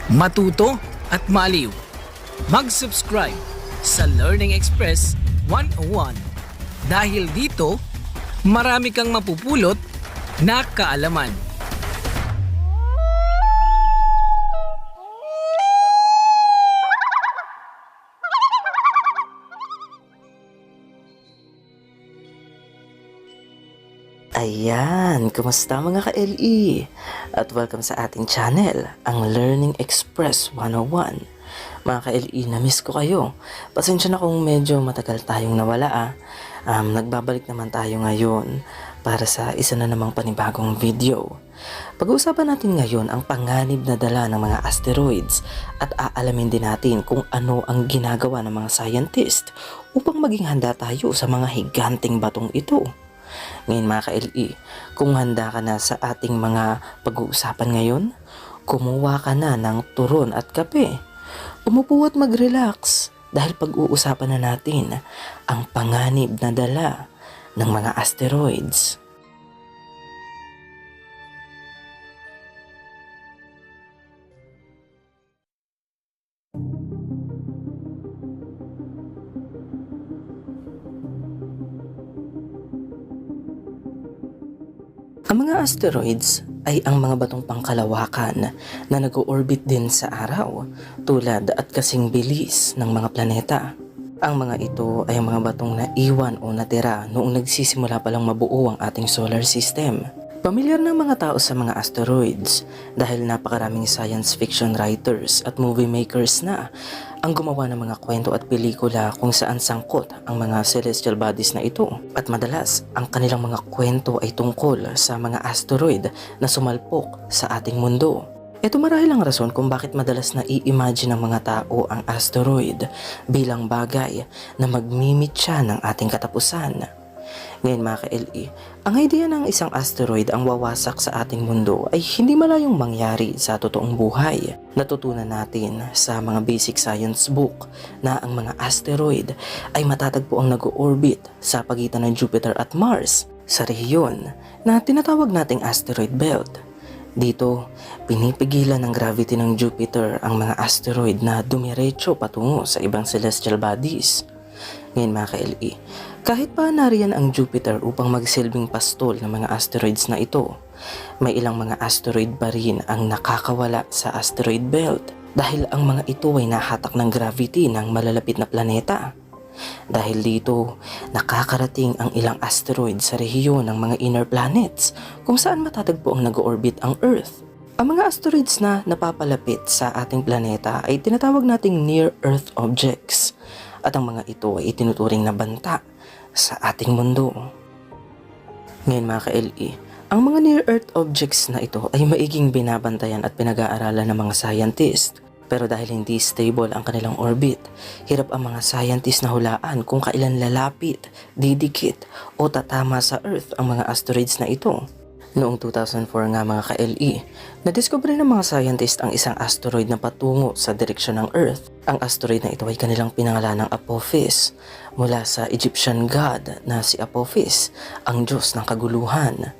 Matuto at maliw. Mag-subscribe sa Learning Express 101 dahil dito marami kang mapupulot na kaalaman. Ayan, kumusta mga ka-LE? At welcome sa ating channel, ang Learning Express 101. Mga ka-LE, na-miss ko kayo. Pasensya na kung medyo matagal tayong nawala. Nagbabalik naman tayo ngayon para sa isa na namang panibagong video. Pag-uusapan natin ngayon ang panganib na dala ng mga asteroids at aalamin din natin kung ano ang ginagawa ng mga scientist upang maging handa tayo sa mga higanting batong ito. Ngayon mga ka-LE, kung handa ka na sa ating mga pag-uusapan ngayon, kumuha ka na ng turon at kape. Umupo at mag-relax dahil pag-uusapan na natin ang panganib na dala ng mga asteroids. Ang mga asteroids ay ang mga batong pangkalawakan na nag-orbit din sa araw tulad at kasing bilis ng mga planeta. Ang mga ito ay ang mga batong naiwan o natira noong nagsisimula palang mabuo ang ating solar system. Pamilyar ng mga tao sa mga asteroids dahil napakaraming science fiction writers at movie makers na ang gumawa ng mga kwento at pelikula kung saan sangkot ang mga celestial bodies na ito. At madalas, ang kanilang mga kwento ay tungkol sa mga asteroid na sumalpok sa ating mundo. Ito marahil ang rason kung bakit madalas na i-imagine ng mga tao ang asteroid bilang bagay na magmimitya ng ating katapusan. Ngayon mga ka-LE, ang idea ng isang asteroid ang wawasak sa ating mundo ay hindi malayong mangyari sa totoong buhay. Natutunan natin sa mga basic science book na ang mga asteroid ay matatagpo ang nag-orbit sa pagitan ng Jupiter at Mars sa rehiyon na tinatawag nating asteroid belt. Dito, pinipigilan ng gravity ng Jupiter ang mga asteroid na dumiretso patungo sa ibang celestial bodies. Ngayon mga ka-LE, kahit pa nariyan ang Jupiter upang magsilbing pastol ng mga asteroids na ito, may ilang mga asteroid pa rin ang nakakawala sa asteroid belt dahil ang mga ito ay nahatak ng gravity ng malalapit na planeta. Dahil dito, nakakarating ang ilang asteroid sa rehiyon ng mga inner planets kung saan matatagpo ang nag-orbit ang Earth. Ang mga asteroids na napapalapit sa ating planeta ay tinatawag nating near-Earth objects at ang mga ito ay itinuturing na banta sa ating mundo. Ngayon mga ka-LE, ang mga near-Earth objects na ito ay maiging binabantayan at pinag-aaralan ng mga scientist. Pero dahil hindi stable ang kanilang orbit, hirap ang mga scientist na hulaan kung kailan lalapit, didikit o tatama sa Earth ang mga asteroids na ito. Noong 2004 nga mga ka-LE, nadiskubre ng mga scientist ang isang asteroid na patungo sa direksyon ng Earth. Ang asteroid na ito ay kanilang pinangalan ng Apophis mula sa Egyptian god na si Apophis, ang Diyos ng kaguluhan.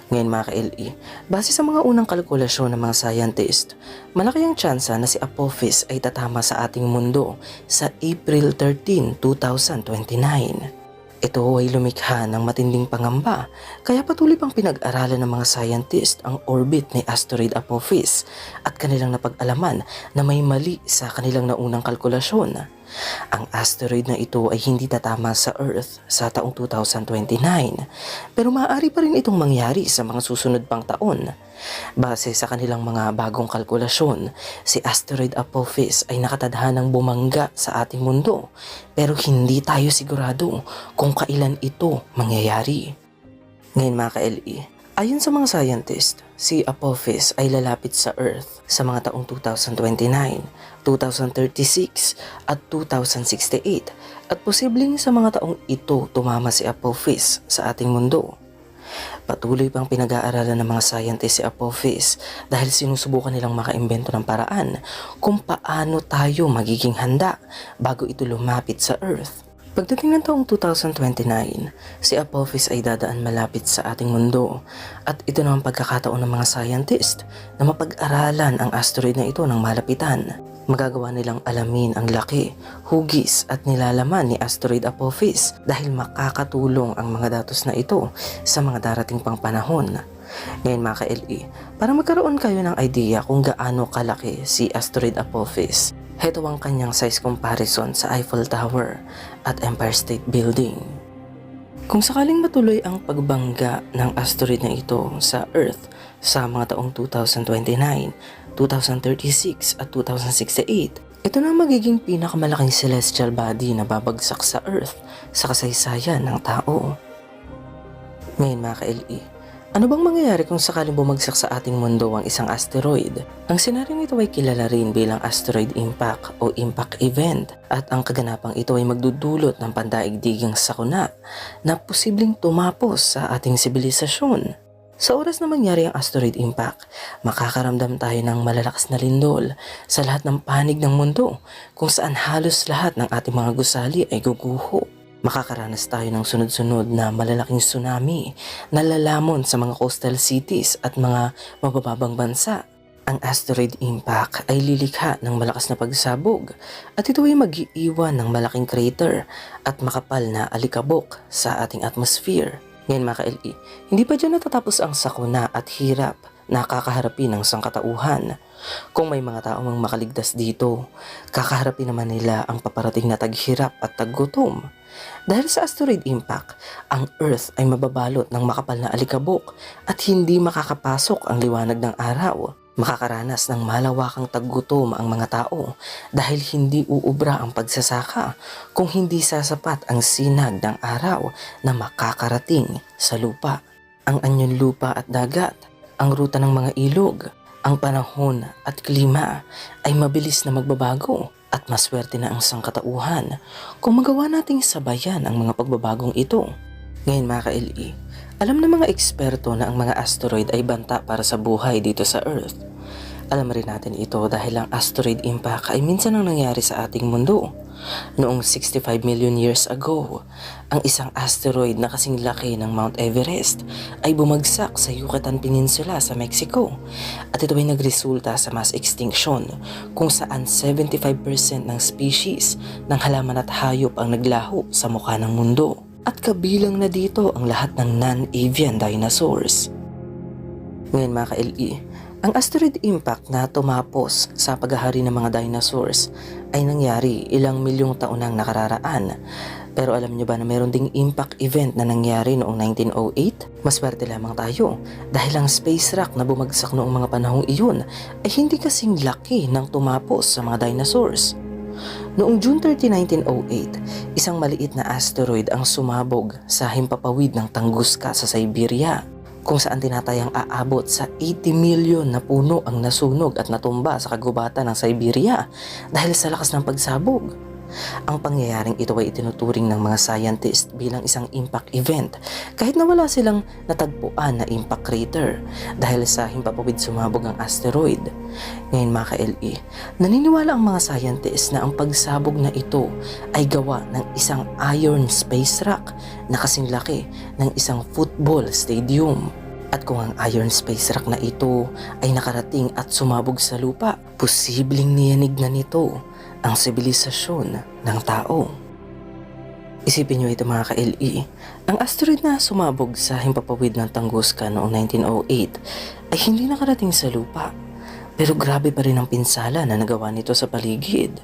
Ngayon mga ka-LE, base sa mga unang kalkulasyon ng mga scientist, malaki ang tsansa na si Apophis ay tatama sa ating mundo sa April 13, 2029. Ito ay lumikha ng matinding pangamba kaya patuloy pang pinag-aralan ng mga scientist ang orbit ni asteroid Apophis at kanilang napag-alaman na may mali sa kanilang naunang kalkulasyon. Ang asteroid na ito ay hindi tatama sa Earth sa taong 2029 pero maaari pa rin itong mangyari sa mga susunod pang taon. Base sa kanilang mga bagong kalkulasyon, si asteroid Apophis ay nakatadhanang bumangga sa ating mundo pero hindi tayo sigurado kung kailan ito mangyayari. Ngayon mga ka-LE, ayon sa mga scientist, si Apophis ay lalapit sa Earth sa mga taong 2029, 2036 at 2068 at posibleng sa mga taong ito tumama si Apophis sa ating mundo. Patuloy pang pinag-aaralan ng mga scientist si Apophis dahil sinusubukan nilang makaimbento ng paraan kung paano tayo magiging handa bago ito lumapit sa Earth. Pagdating ng taong 2029, si Apophis ay dadaan malapit sa ating mundo at ito naman pagkakataon ng mga scientist na mapag-aralan ang asteroid na ito ng malapitan. Magagawa nilang alamin ang laki, hugis at nilalaman ni asteroid Apophis dahil makakatulong ang mga datos na ito sa mga darating pang panahon. Ngayon mga ka-LE, para magkaroon kayo ng idea kung gaano kalaki si asteroid Apophis, heto ang kanyang size comparison sa Eiffel Tower at Empire State Building. Kung sakaling matuloy ang pagbangga ng asteroid na ito sa Earth sa mga taong 2029, 2036 at 2068, ito na magiging pinakamalaking celestial body na babagsak sa Earth sa kasaysayan ng tao. Ngayon mga ka-LE, ano bang mangyayari kung sakaling bumagsak sa ating mundo ang isang asteroid? Ang senaryo nito ay kilala rin bilang asteroid impact o impact event at ang kaganapang ito ay magdudulot ng pandaigdigang sakuna na posibleng tumapos sa ating sibilisasyon. Sa oras na mangyari ang asteroid impact, makakaramdam tayo ng malalakas na lindol sa lahat ng panig ng mundo kung saan halos lahat ng ating mga gusali ay guguho. Makakaranas tayo ng sunod-sunod na malalaking tsunami na lalamon sa mga coastal cities at mga mabababang bansa. Ang asteroid impact ay lilikha ng malakas na pagsabog at ito ay mag-iiwan ng malaking crater at makapal na alikabok sa ating atmosphere. Ngayon mga ka-LE, hindi pa dyan natatapos ang sakuna at hirap na kakaharapin ng sangkatauhan. Kung may mga tao mang makaligtas dito, kakaharapin naman nila ang paparating na taghirap at taggutom. Dahil sa asteroid impact, ang Earth ay mababalot ng makapal na alikabok at hindi makakapasok ang liwanag ng araw. Makakaranas ng malawakang taggutom ang mga tao dahil hindi uubra ang pagsasaka kung hindi sasapat ang sinag ng araw na makakarating sa lupa. Ang anyon lupa at dagat, ang ruta ng mga ilog, ang panahon at klima ay mabilis na magbabago at maswerte na ang sangkatauhan kung magawa nating sabayan ang mga pagbabagong ito. Ngayon mga ka-LE, alam ng mga eksperto na ang mga asteroid ay banta para sa buhay dito sa Earth. Alam rin natin ito dahil ang asteroid impact ay minsan ang nangyari sa ating mundo. Noong 65 million years ago, ang isang asteroid na kasing laki ng Mount Everest ay bumagsak sa Yucatan Peninsula sa Mexico at ito ay nagresulta sa mass extinction kung saan 75% ng species ng halaman at hayop ang naglaho sa mukha ng mundo at kabilang na dito ang lahat ng non-avian dinosaurs. Ngayon mga ka-LE, ang asteroid impact na tumapos sa paghahari ng mga dinosaurs ay nangyari ilang milyong taon nang nakararaan. Pero alam niyo ba na meron ding impact event na nangyari noong 1908? Maswerte lamang tayo dahil ang space rock na bumagsak noong mga panahong iyon ay hindi kasing laki ng tumapos sa mga dinosaurs. Noong June 30, 1908, isang maliit na asteroid ang sumabog sa himpapawid ng Tunguska sa Siberia, kung saan tinatayang aabot sa 80 milyon na puno ang nasunog at natumba sa kagubatan ng Siberia dahil sa lakas ng pagsabog. Ang pangyayaring ito ay itinuturing ng mga scientist bilang isang impact event kahit na wala silang natagpuan na impact crater dahil sa himpapawid sumabog ang asteroid. Ngayon mga ka-LE, naniniwala ang mga scientist na ang pagsabog na ito ay gawa ng isang iron space rock na kasing laki ng isang football stadium. At kung ang iron space rock na ito ay nakarating at sumabog sa lupa, posibleng niyanig na nito ang sibilisasyon ng tao. Isipin nyo ito mga ka-LE, ang asteroid na sumabog sa himpapawid ng Tunguska noong 1908 ay hindi nakarating sa lupa, pero grabe pa rin ang pinsala na nagawa nito sa paligid.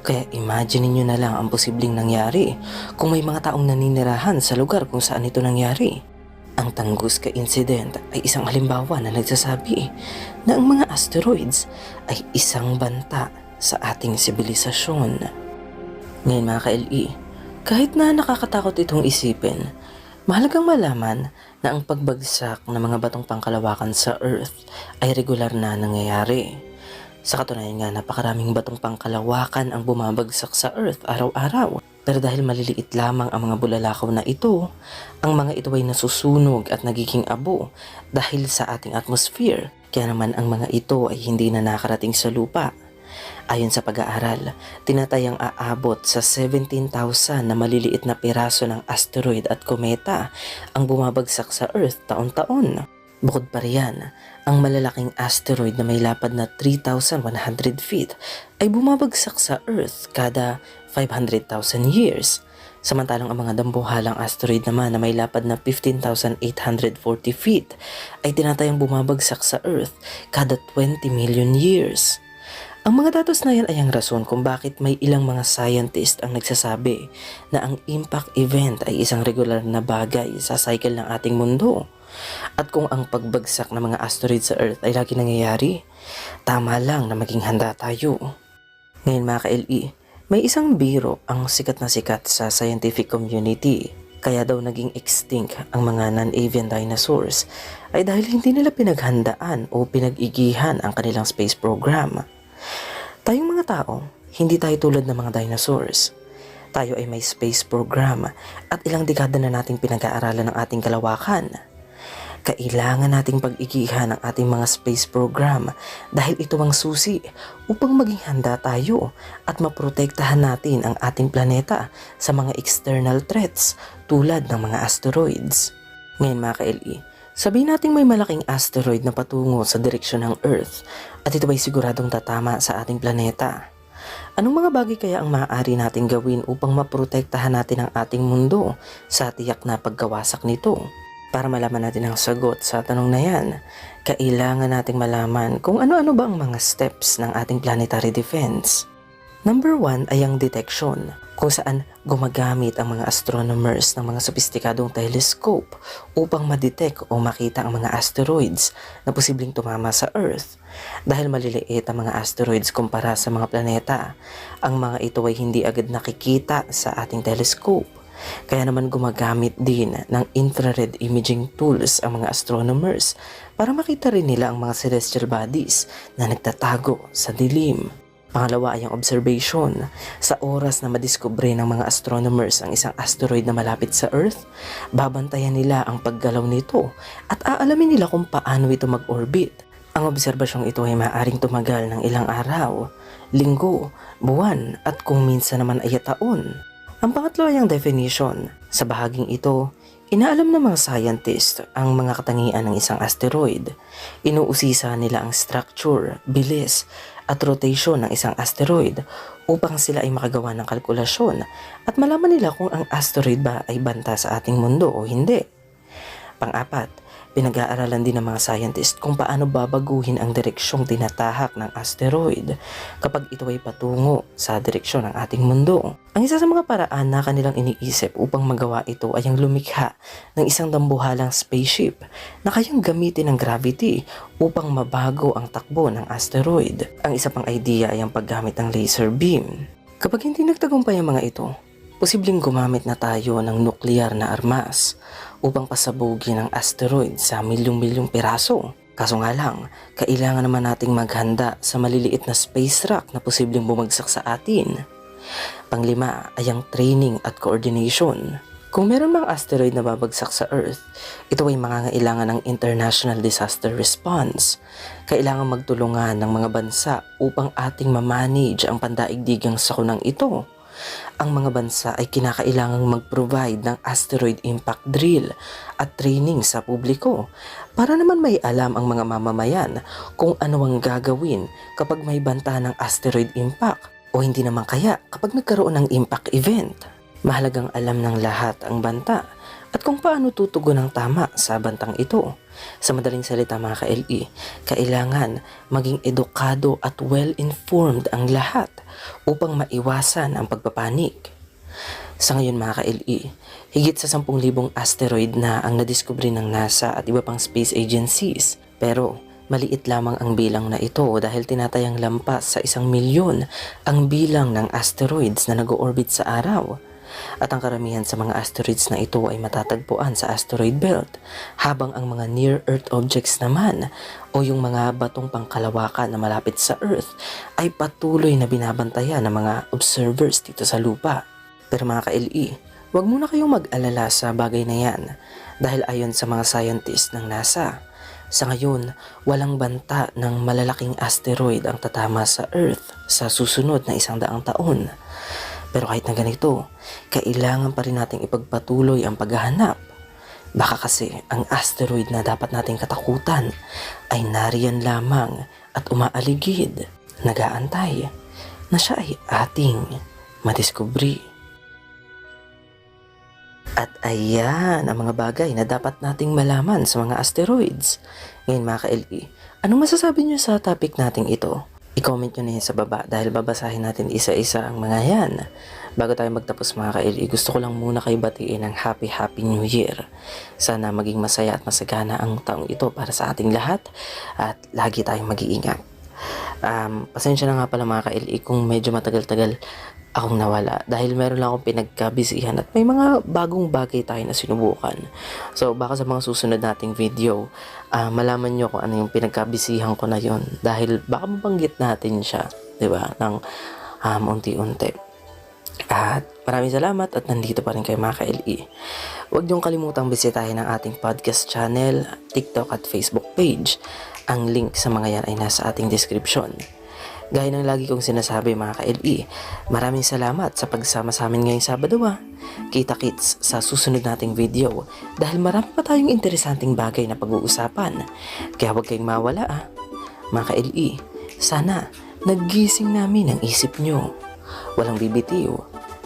Kaya imagine niyo na lang ang posibleng nangyari kung may mga taong naninirahan sa lugar kung saan ito nangyari. Ang Tunguska incident ay isang halimbawa na nagsasabi na ang mga asteroids ay isang banta sa ating sibilisasyon. Ngayon mga ka-LE, kahit na nakakatakot itong isipin, mahalagang malaman na ang pagbagsak ng mga batong pangkalawakan sa Earth ay regular na nangyayari. Sa katunayan nga, napakaraming batong pangkalawakan ang bumabagsak sa Earth araw-araw. Pero dahil maliliit lamang ang mga bulalakaw na ito, ang mga ito ay nasusunog at nagiging abo dahil sa ating atmosphere. Kaya naman ang mga ito ay hindi na nakarating sa lupa. Ayon sa pag-aaral, tinatayang aabot sa 17,000 na maliliit na piraso ng asteroid at kometa ang bumabagsak sa Earth taon-taon. Bukod pa riyan, ang malalaking asteroid na may lapad na 3,100 feet ay bumabagsak sa Earth kada 500,000 years. Samantalang ang mga dambuhalang asteroid naman na may lapad na 15,840 feet ay tinatayang bumabagsak sa Earth kada 20 million years. Ang mga datos na yan ay ang rason kung bakit may ilang mga scientist ang nagsasabi na ang impact event ay isang regular na bagay sa cycle ng ating mundo. At kung ang pagbagsak ng mga asteroid sa Earth ay lagi nangyayari, tama lang na maging handa tayo. Ngayon mga ka-LE, may isang biro ang sikat na sikat sa scientific community. Kaya daw naging extinct ang mga non-avian dinosaurs ay dahil hindi nila pinaghandaan o pinag-igihan ang kanilang space program. Tayong mga tao, hindi tayo tulad ng mga dinosaurs. Tayo ay may space program at ilang dekada na nating pinag-aaralan ng ating kalawakan. Kailangan nating pag-igihan ang ating mga space program dahil ito ang susi upang maging handa tayo at maprotektahan natin ang ating planeta sa mga external threats tulad ng mga asteroids. Ngayon mga ka-LE, sabihin natin may malaking asteroid na patungo sa direksyon ng Earth at ito ay siguradong tatama sa ating planeta. Anong mga bagay kaya ang maaari nating gawin upang maprotektahan natin ang ating mundo sa tiyak na pagkawasak nito? Para malaman natin ang sagot sa tanong na yan, kailangan nating malaman kung ano-ano ba ang mga steps ng ating planetary defense. Number 1 ay ang detection, kung saan gumagamit ang mga astronomers ng mga sopistikadong telescope upang ma-detect o makita ang mga asteroids na posibleng tumama sa Earth. Dahil maliliit ang mga asteroids kumpara sa mga planeta, ang mga ito ay hindi agad nakikita sa ating telescope. Kaya naman gumagamit din ng infrared imaging tools ang mga astronomers para makita rin nila ang mga celestial bodies na nagtatago sa dilim. Pangalawa ay ang observation. Sa oras na madiskubre ng mga astronomers ang isang asteroid na malapit sa Earth, babantayan nila ang paggalaw nito at aalamin nila kung paano ito mag-orbit. Ang obserbasyong ito ay maaaring tumagal ng ilang araw, linggo, buwan at kung minsan naman ay taon. Ang pangatlo ay ang definition. Sa bahaging ito, inaalam ng mga scientist ang mga katangian ng isang asteroid. Inuusisa nila ang structure, bilis, at rotation ng isang asteroid upang sila ay makagawa ng kalkulasyon at malaman nila kung ang asteroid ba ay banta sa ating mundo o hindi. Pang-apat, pinag-aaralan din ng mga scientist kung paano babaguhin ang direksyong tinatahak ng asteroid kapag ito ay patungo sa direksyon ng ating mundo. Ang isa sa mga paraan na kanilang iniisip upang magawa ito ay ang lumikha ng isang dambuhalang spaceship na kayang gamitin ng gravity upang mabago ang takbo ng asteroid. Ang isa pang idea ay ang paggamit ng laser beam. Kapag hindi nagtagumpay ang mga ito, posibleng gumamit na tayo ng nuklear na armas upang pasabugin ang asteroid sa milyong-milyong piraso. Kaso nga lang, kailangan naman nating maghanda sa maliliit na space rock na posibleng bumagsak sa atin. Panglima ay ang training at coordination. Kung meron mang asteroid na babagsak sa Earth, ito ay mangangailangan ng international disaster response. Kailangan magtulungan ng mga bansa upang ating mamanage ang pandaigdigang sakunang ito. Ang mga bansa ay kinakailangang mag-provide ng asteroid impact drill at training sa publiko para naman may alam ang mga mamamayan kung ano ang gagawin kapag may banta ng asteroid impact o hindi naman kaya kapag nagkaroon ng impact event. Mahalagang alam ng lahat ang banta at kung paano tutugon ng tama sa bantang ito. Sa madaling salita mga ka-LE, kailangan maging edukado at well-informed ang lahat upang maiwasan ang pagpapanik. Sa ngayon mga ka-LE, higit sa 10,000 asteroid na ang nadiskubre ng NASA at iba pang space agencies. Pero maliit lamang ang bilang na ito dahil tinatayang lampas sa 1,000,000 ang bilang ng asteroids na nag-orbit sa araw. At ang karamihan sa mga asteroids na ito ay matatagpuan sa asteroid belt, habang ang mga near-Earth objects naman o yung mga batong pangkalawakan na malapit sa Earth ay patuloy na binabantayan ng mga observers dito sa lupa. Pero mga ka-LE, huwag muna kayong mag-alala sa bagay na yan dahil ayon sa mga scientists ng NASA, Sa ngayon, walang banta ng malalaking asteroid ang tatama sa Earth sa susunod na 100 taon. Pero kahit na ganito, kailangan pa rin nating ipagpatuloy ang paghahanap. Baka kasi ang asteroid na dapat nating katakutan ay nariyan lamang at umaaligid, nag-aantay na siya ay ating madiskubri. At ayan ang mga bagay na dapat nating malaman sa mga asteroids. Ngayon mga ka-LE, anong masasabi nyo sa topic nating ito? I-comment nyo na yan sa baba dahil babasahin natin isa-isa ang mga yan. Bago tayo magtapos mga ka-LE, gusto ko lang muna kayo batiin ng Happy New Year. Sana maging masaya at masagana ang taong ito para sa ating lahat at lagi tayong mag-iingat. Pasensya na nga pala mga ka-LE kung medyo matagal-tagal akong nawala dahil meron lang akong pinagkabisihan at may mga bagong bagay tayo na sinubukan. So baka sa mga susunod nating video, malaman nyo kung ano yung pinagkabisihan ko na yon dahil baka mabanggit natin siya, di ba, ng unti-unti. At maraming salamat at nandito pa rin kayo mga ka-LE. Huwag niyong kalimutang bisitahin ang ating podcast channel, TikTok at Facebook page. Ang link sa mga yan ay nasa ating description. Gaya ng lagi kong sinasabi mga ka-LE, maraming salamat sa pagsama sa amin ngayong Sabado. Kita-kits sa susunod nating video dahil marami pa tayong interesanting bagay na pag-uusapan. Kaya huwag kayong mawala mga ka-LE. Sana naggising namin ang isip nyo. Walang bibitiw,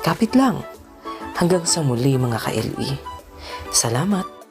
kapit lang. Hanggang sa muli mga ka-LE. Salamat.